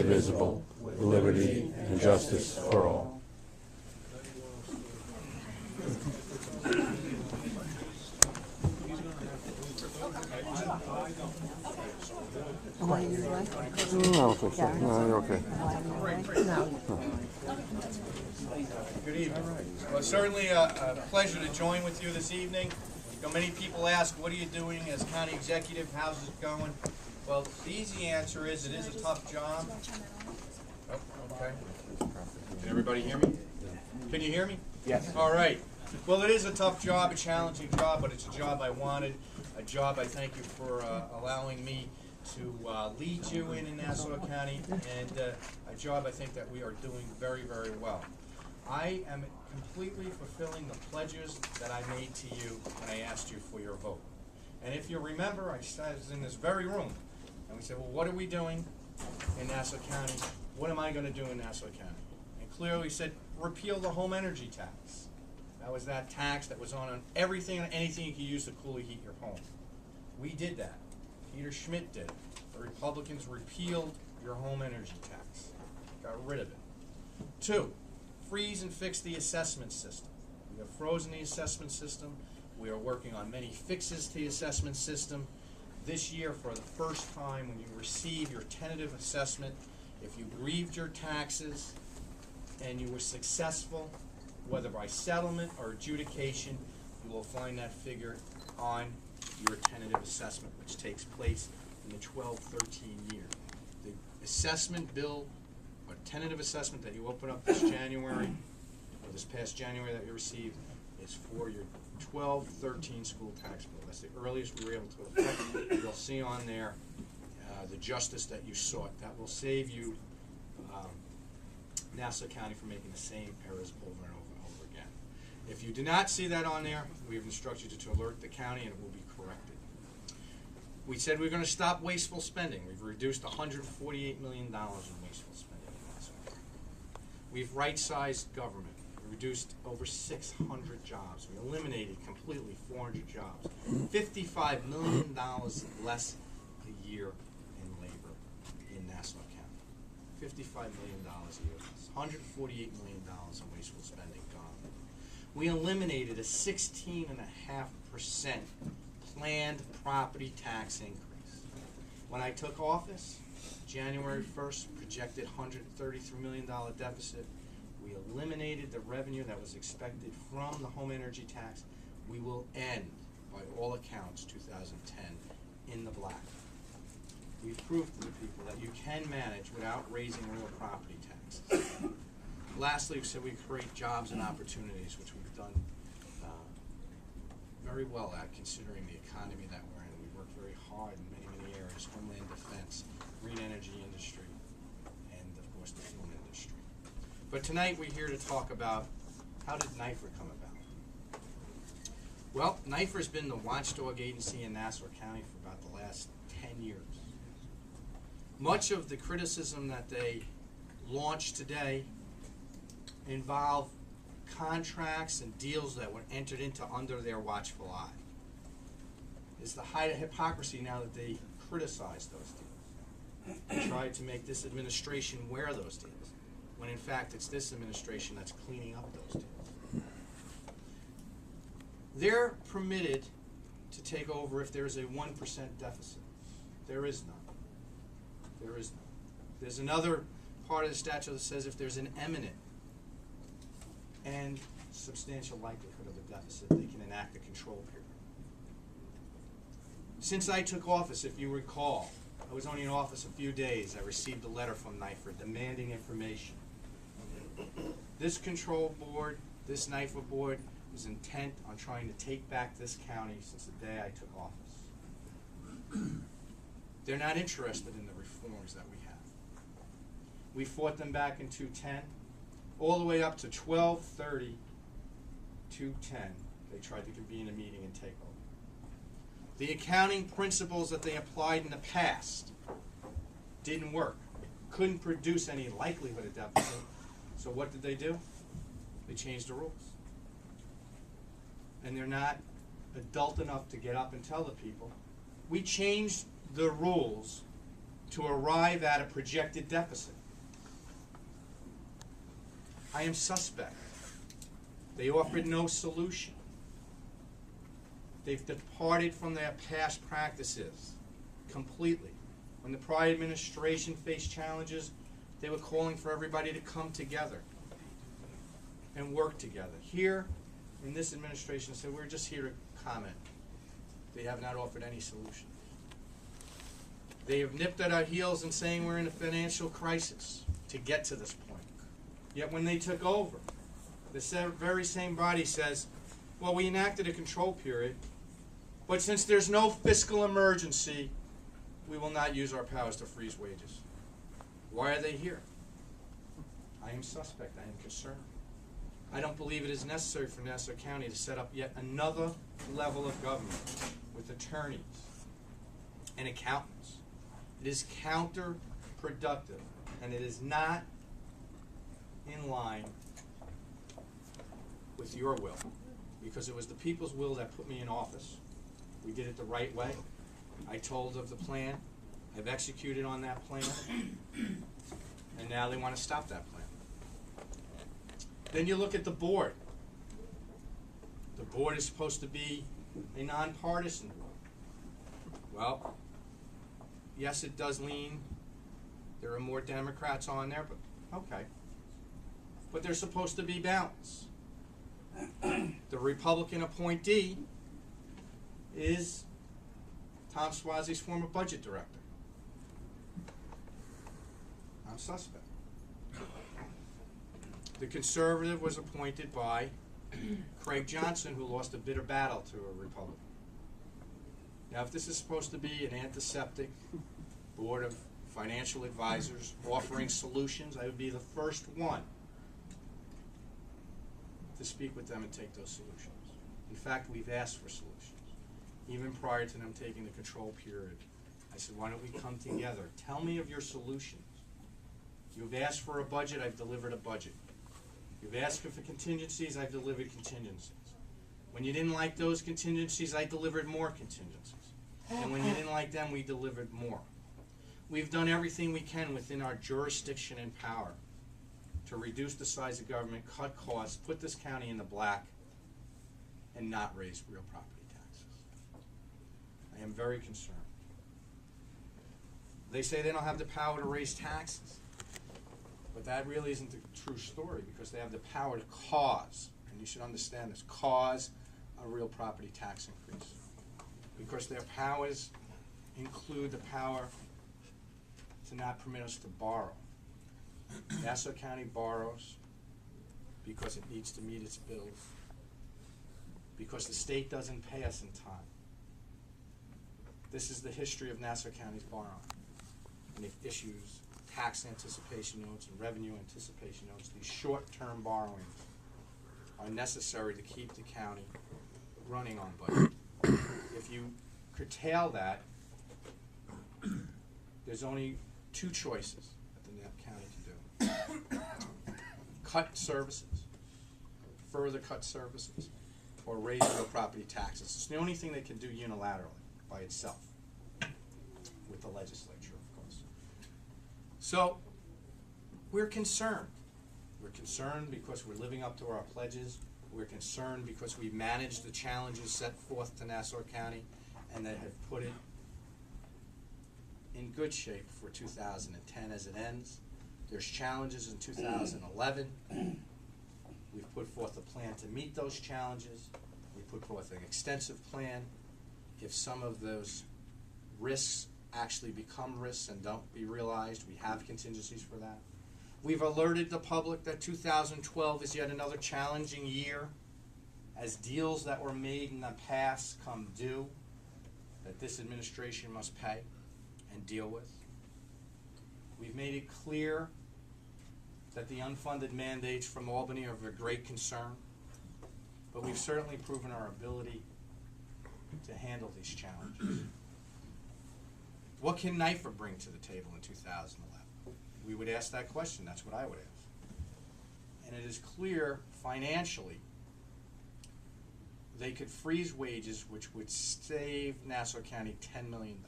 indivisible, with liberty and justice for all. No, I don't think so. No, you're okay. Good evening. Well, it's certainly a pleasure to join with you this evening. You know, many people ask, what are you doing as county executive? How's it going? Well, the easy answer is it is a tough job. Oh, okay. Can everybody hear me? Can you hear me? Yes. All right. Well, it is a tough job, a challenging job, but it's a job I wanted, a job I thank you for allowing me to lead you in Nassau County, and a job I think that we are doing very, very well. I am completely fulfilling the pledges that I made to you when I asked you for your vote. And if you remember, I was in this very room, and we said, well, what are we doing in Nassau County? What am I going to do in Nassau County? And clearly said, repeal the home energy tax. That was that tax that was on everything and anything you could use to cool or heat your home. We did that. Peter Schmitt did it. The Republicans repealed your home energy tax. Got rid of it. 2, freeze and fix the assessment system. We have frozen the assessment system. We are working on many fixes to the assessment system. This year, for the first time, when you receive your tentative assessment, if you grieved your taxes and you were successful, whether by settlement or adjudication, you will find that figure on your tentative assessment, which takes place in the 12-13 year. The assessment bill, or tentative assessment that you open up this January, or this past January that you received, is for your 12-13 school tax bill. That's the earliest we were able to affect. You'll see on there the justice that you sought. That will save you, Nassau County, from making the same errors over and over and over again. If you do not see that on there, we have instructed you to alert the county and it will be corrected. We said we were going to stop wasteful spending. We've reduced $148 million in wasteful spending in Nassau County. We've right-sized government. We reduced over 600 jobs. We eliminated completely 400 jobs. $55 million less a year in labor in Nassau County. $55 million a year. $148 million in wasteful spending gone. We eliminated a 16.5% planned property tax increase. When I took office, January 1st, projected $133 million deficit. We eliminated the revenue that was expected from the home energy tax. We will end, by all accounts, 2010 in the black. We've proved to the people that you can manage without raising real property taxes. Lastly, we said we create jobs and opportunities, which we've done very well at, considering the economy that we're in. We work very hard in many, many areas: homeland defense, green energy industry, and of course the film industry. But tonight we're here to talk about, how did NIFA come about? Well, NIFA has been the watchdog agency in Nassau County for about the last 10 years. Much of the criticism that they launched today involve contracts and deals that were entered into under their watchful eye. It's the height of hypocrisy now that they criticize those deals. They tried to make this administration wear those deals, when in fact it's this administration that's cleaning up those deals. They're permitted to take over if there's a 1% deficit. There is none. There is none. There's another part of the statute that says if there's an imminent and substantial likelihood of a deficit, they can enact a control period. Since I took office, if you recall, I was only in office a few days, I received a letter from NIFA demanding information. This control board, this NIFA board, was intent on trying to take back this county since the day I took office. They're not interested in the reforms that we have. We fought them back in 2010, all the way up to 12/30, 2010. They tried to convene a meeting and take over. The accounting principles that they applied in the past didn't work. Couldn't produce any likelihood of deficit. So what did they do? They changed the rules. And they're not adult enough to get up and tell the people, we changed the rules to arrive at a projected deficit. I am suspect. They offered no solution. They've departed from their past practices completely. When the prior administration faced challenges, they were calling for everybody to come together and work together. Here, in this administration, said we're just here to comment. They have not offered any solution. They have nipped at our heels and saying we're in a financial crisis to get to this point. Yet when they took over, the very same body says, well, we enacted a control period, but since there's no fiscal emergency, we will not use our powers to freeze wages. Why are they here? I am suspect. I am concerned. I don't believe it is necessary for Nassau County to set up yet another level of government with attorneys and accountants. It is counterproductive, and it is not in line with your will, because it was the people's will that put me in office. We did it the right way. I told of the plan. I've executed on that plan, and now they want to stop that plan. Then you look at the board. The board is supposed to be a nonpartisan board. Well, yes, it does lean. There are more Democrats on there, but okay. But there's supposed to be balance. The Republican appointee is Tom Swazi's former budget director. I'm suspect. The conservative was appointed by Craig Johnson, who lost a bitter battle to a Republican. Now, if this is supposed to be an antiseptic board of financial advisors offering solutions, I would be the first one to speak with them and take those solutions. In fact, we've asked for solutions. Even prior to them taking the control period, I said, why don't we come together? Tell me of your solutions. You've asked for a budget, I've delivered a budget. You've asked for contingencies, I've delivered contingencies. When you didn't like those contingencies, I delivered more contingencies. And when you didn't like them, we delivered more. We've done everything we can within our jurisdiction and power to reduce the size of government, cut costs, put this county in the black, and not raise real property taxes. I am very concerned. They say they don't have the power to raise taxes. But that really isn't the true story, because they have the power to cause, and you should understand this, cause a real property tax increase. Because their powers include the power to not permit us to borrow. Nassau County borrows because it needs to meet its bills, because the state doesn't pay us in time. This is the history of Nassau County's borrowing. And it issues tax anticipation notes and revenue anticipation notes. These short-term borrowings are necessary to keep the county running on budget. If you curtail that, there's only two choices that the county can do. Cut services, further cut services, or raise real property taxes. It's the only thing they can do unilaterally by itself with the legislature. So, we're concerned. We're concerned because we're living up to our pledges. We're concerned because we managed the challenges set forth to Nassau County and that have put it in good shape for 2010 as it ends. There's challenges in 2011. We've put forth a plan to meet those challenges. We put forth an extensive plan. If some of those risks actually become risks and don't be realized, we have contingencies for that. We've alerted the public that 2012 is yet another challenging year as deals that were made in the past come due that this administration must pay and deal with. We've made it clear that the unfunded mandates from Albany are of a great concern, but we've certainly proven our ability to handle these challenges. What can NIFA bring to the table in 2011? We would ask that question. That's what I would ask. And it is clear financially they could freeze wages, which would save Nassau County $10 million.